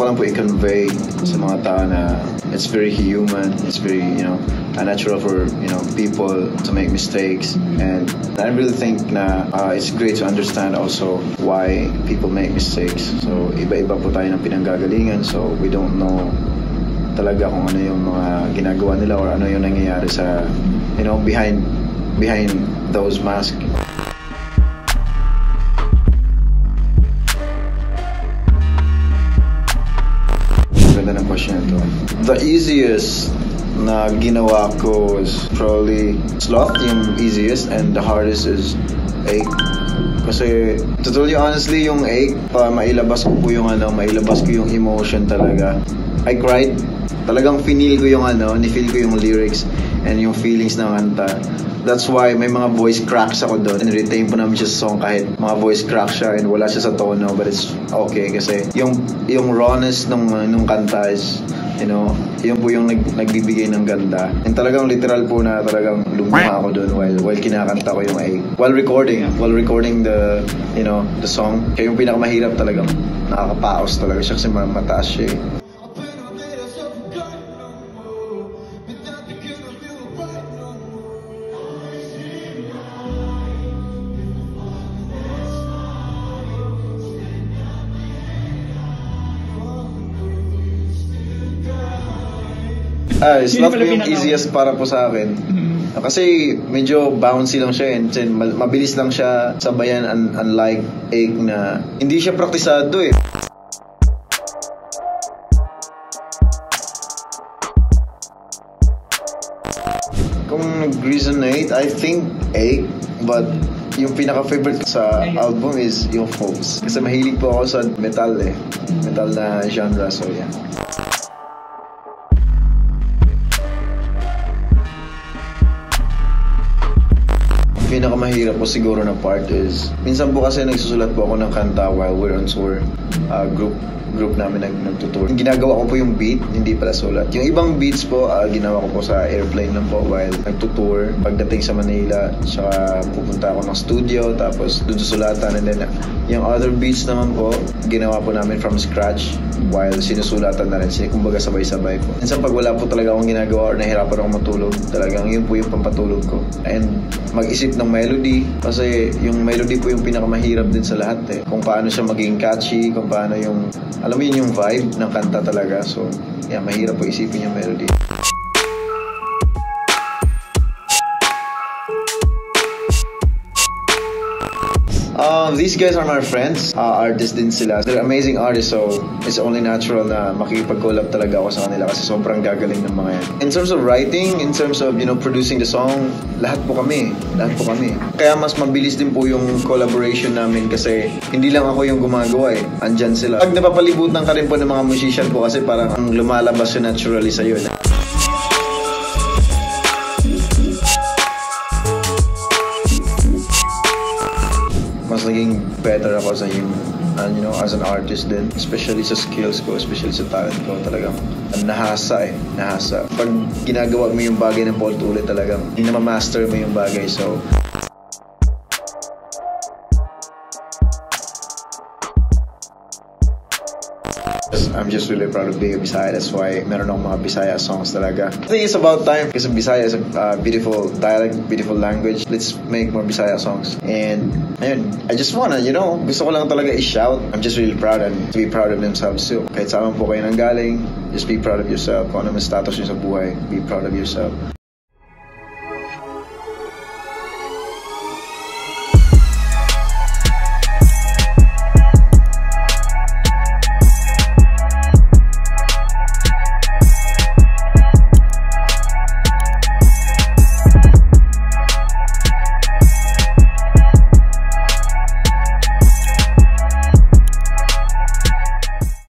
lang po i-convey sa mga tao na it's very human, it's very, natural for, people to make mistakes. And I really think na it's great to understand also why people make mistakes. So, iba-iba po tayo ng pinanggagalingan. So, we don't know talaga kung ano yung mga ginagawa nila or ano yung nangyayari sa, behind those masks. Ganda ng question ito. The easiest na ginawa ko is probably sloth, yung easiest, and the hardest is ache. Kasi to tell you honestly, yung ache, mailabas ko yung emotion talaga. I cried. Talagang fineel ko yung ni-feel ko yung lyrics and yung feelings ng kanta. That's why may mga voice cracks ako doon, and retain po namin siya sa song kahit mga voice crack siya and wala siya sa tono, but it's okay kasi yung rawness nung kanta is, yun po yung nagbibigay ng ganda. And talagang literal po na talagang lumuha ako doon while kinakanta ko yung ache. While recording the song. Kaya yung pinakamahirap talagang nakakapaos talaga siya kasi mataas siya eh. Sloth po yung easiest para po sa akin. Kasi medyo bouncy lang siya and mabilis lang siya sabayan, unlike ache na hindi siya praktisado eh. Kung nag-resonate, I think ache, but yung pinaka-favorite sa album is yung Folks. Kasi mahilig po ako sa metal na genre, so yeah. Pinakamahirap po siguro na part is minsan po kasi nagsusulat po ako ng kanta while we're on tour. Group namin nagtutour. Ginagawa ko po yung beat, hindi pala sulat. Yung ibang beats po, ginawa ko po sa airplane lang po while nagtutour. Pagdating sa Manila, saka pupunta ako ng studio, tapos dun susulatan. And then, yung other beats naman po, ginawa po namin from scratch while sinusulatan na rin. Kumbaga sabay-sabay po. Minsan pag wala po talaga akong ginagawa or nahirapan akong matulog, talagang yun po yung pampatulog ko. And mag-isip ng melody, kasi yung melody po yung pinakamahirap din sa lahat eh. Kung paano siya maging catchy, kung paano yung alam mo yun yung vibe ng kanta talaga. So, yeah, mahirap po isipin yung melody. These guys are my friends. Artists din sila. They're amazing artists, so it's only natural na makikipag-collab talaga ako sa kanila kasi sobrang gagaling ng mga yan. In terms of writing, in terms of, producing the song, lahat po kami. Kaya mas mabilis din po yung collaboration namin kasi hindi lang ako yung gumagawa eh. Andyan sila. Pag napapalibutan ka rin po ng mga musician po kasi parang ang lumalabas yun naturally sa'yo. Mas naging better ako sa as an artist din, especially sa skills ko, especially sa talent ko. Talagang nahasa. Pag ginagawa mo yung bagay ng paulit-ulit, talagang hindi na ma-master mo yung bagay. So I'm just really proud of being a Bisaya. That's why meron akong mga Bisaya songs talaga. I think it's about time kasi Bisaya is a beautiful dialect, beautiful language. Let's make more Bisaya songs. And ayun, I just wanna, gusto ko lang talaga i-shout. I'm just really proud and to be proud of themselves too. Kahit saan po kayo nanggaling, just be proud of yourself. Kung ano man status nyo sa buhay, be proud of yourself.